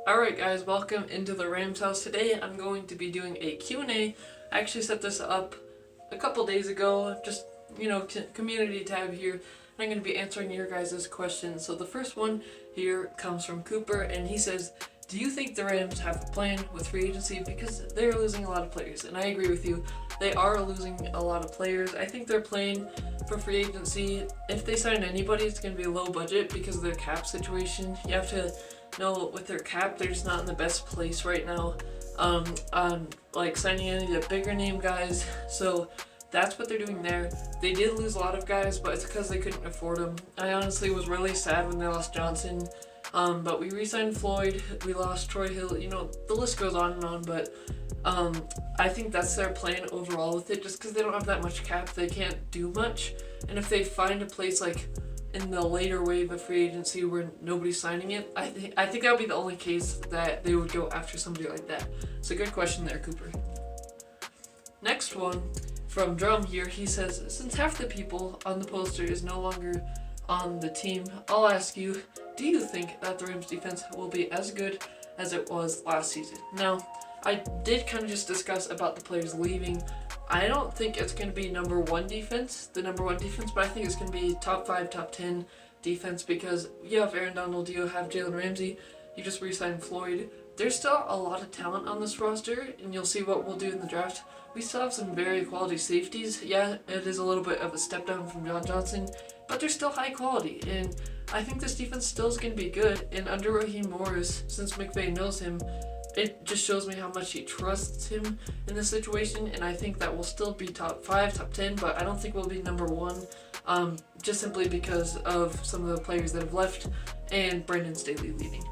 Alright guys, welcome into the Rams house. Today I'm going to be doing a Q&A. I actually set this up a couple days ago, just, community tab here. And I'm going to be answering your guys' questions. So the first one here comes from Cooper, and he says, do you think the Rams have a plan with free agency? Because they're losing a lot of players. And I agree with you. They are losing a lot of players. I think they're playing for free agency. If they sign anybody, it's going to be low budget because of their cap situation. You have to know with their cap, they're just not in the best place right now on like signing any of the bigger name guys. So that's what they're doing there. They did lose a lot of guys, but it's because they couldn't afford them. I honestly was really sad when they lost Johnson. But we re-signed Floyd, we lost Troy Hill, the list goes on and on, but I think that's their plan overall with it, just because they don't have that much cap, they can't do much. And if they find a place like in the later wave of free agency where nobody's signing it, I think that would be the only case that they would go after somebody like that. So good question there, Cooper. Next one from Drum here, he says, since half the people on the poster is no longer on the team, I'll ask you, do you think that the Rams defense will be as good as it was last season? Now, I did kind of just discuss about the players leaving. I don't think it's going to be the number one defense, but I think it's going to be top 5, top 10 defense, because you have Aaron Donald, you have Jalen Ramsey, you just re-signed Floyd. There's still a lot of talent on this roster, and you'll see what we'll do in the draft. We still have some very quality safeties. Yeah, it is a little bit of a step down from John Johnson, but they're still high quality, and I think this defense still is going to be good. And under Raheem Morris, since McVay knows him, it just shows me how much he trusts him in this situation, and I think that will still be top 5, top 10, but I don't think we'll be number 1, just simply because of some of the players that have left and Brandon Staley leaving.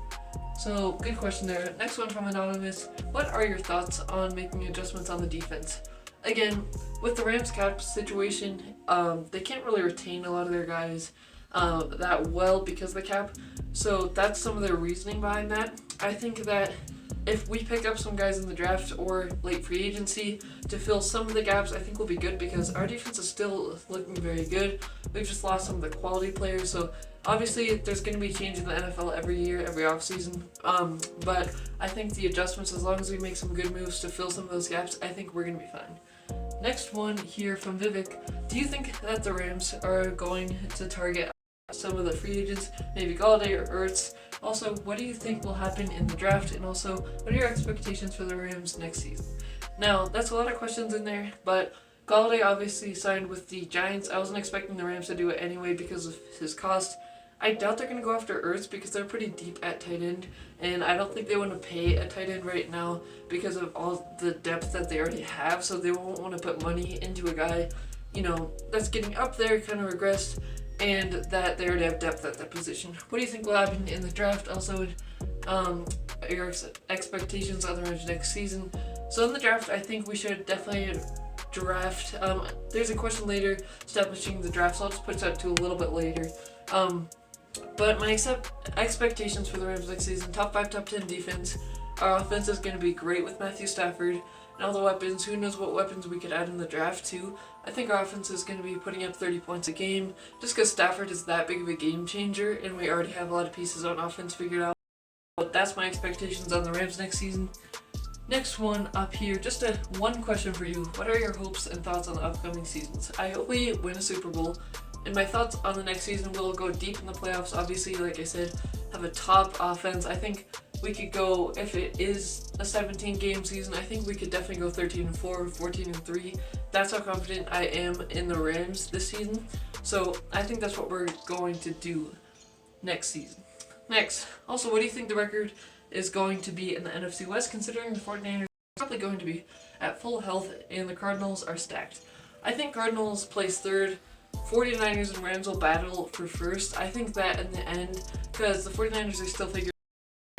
So, good question there. Next one from Anonymous. What are your thoughts on making adjustments on the defense? Again, with the Rams cap situation, they can't really retain a lot of their guys that well because of the cap. So that's some of their reasoning behind that. I think that if we pick up some guys in the draft or late free agency to fill some of the gaps, I think we'll be good, because our defense is still looking very good. We've just lost some of the quality players, so obviously there's going to be change in the NFL every year, every offseason, but I think the adjustments, as long as we make some good moves to fill some of those gaps, I think we're going to be fine. Next one here from Vivek. Do you think that the Rams are going to target some of the free agents, maybe Galladay or Ertz? Also, what do you think will happen in the draft? And also, what are your expectations for the Rams next season? Now, that's a lot of questions in there, but Galladay obviously signed with the Giants. I wasn't expecting the Rams to do it anyway because of his cost. I doubt they're going to go after Ertz because they're pretty deep at tight end, and I don't think they want to pay a tight end right now because of all the depth that they already have, so they won't want to put money into a guy, that's getting up there, kind of regressed, and that they already have depth at that position. What do you think will happen in the draft? Also, your expectations on the Rams next season. So in the draft, I think we should definitely draft. There's a question later establishing the draft, so I'll just put that to a little bit later. But my expectations for the Rams next season: top 5, top 10 defense. Our offense is going to be great with Matthew Stafford and all the weapons. Who knows what weapons we could add in the draft too. I think our offense is going to be putting up 30 points a game, just because Stafford is that big of a game changer, and we already have a lot of pieces on offense figured out. But that's my expectations on the Rams next season. Next one up here, just one question for you. What are your hopes and thoughts on the upcoming seasons? I hope we win a Super Bowl. And my thoughts on the next season, we'll go deep in the playoffs. Obviously, like I said, have a top offense. I think we could go, if it is a 17-game season, I think we could definitely go 13-4, 14-3. That's how confident I am in the Rams this season. So I think that's what we're going to do next season. Next, also, what do you think the record is going to be in the NFC West, considering the 49ers are probably going to be at full health and the Cardinals are stacked? I think Cardinals place third. 49ers and Rams will battle for first. I think that in the end, because the 49ers are still figuring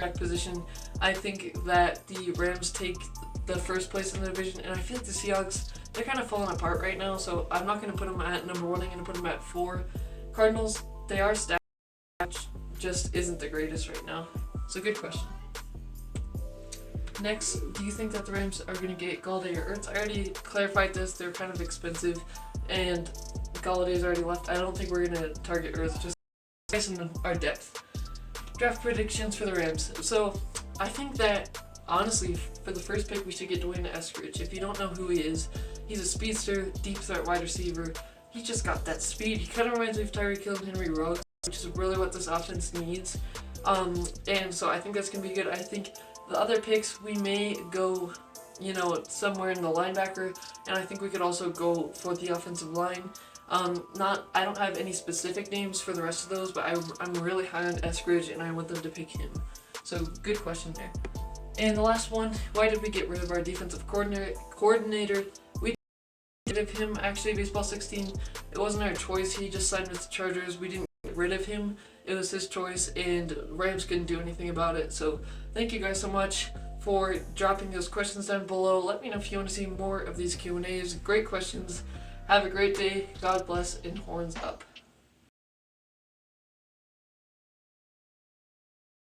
out position, I think that the Rams take the first place in the division, and I feel like the Seahawks, they're kind of falling apart right now, so I'm not going to put them at number 1, I'm going to put them at 4. Cardinals, they are stacked, just isn't the greatest right now. So good question. Next, do you think that the Rams are going to get Galladay or Ertz? I already clarified this, they're kind of expensive, and Galladay's already left. I don't think we're going to target Ertz, just based on our depth. Draft predictions for the Rams. So I think that honestly, for the first pick, we should get Dwayne Eskridge. If you don't know who he is, he's a speedster, deep threat wide receiver. He just got that speed. He kind of reminds me of Tyreek Hill and Henry Ruggs, which is really what this offense needs. And so I think that's going to be good. I think the other picks, we may go, somewhere in the linebacker, and I think we could also go for the offensive line. I don't have any specific names for the rest of those, but I'm really high on Eskridge, and I want them to pick him. So good question there. And the last one, why did we get rid of our defensive coordinator? We rid of him, actually, Baseball 16, it wasn't our choice. He just signed with the Chargers. We didn't get rid of him. It was his choice, and Rams couldn't do anything about it. So thank you guys so much for dropping those questions down below. Let me know if you want to see more of these Q&As. Great questions. Have a great day. God bless, and horns up.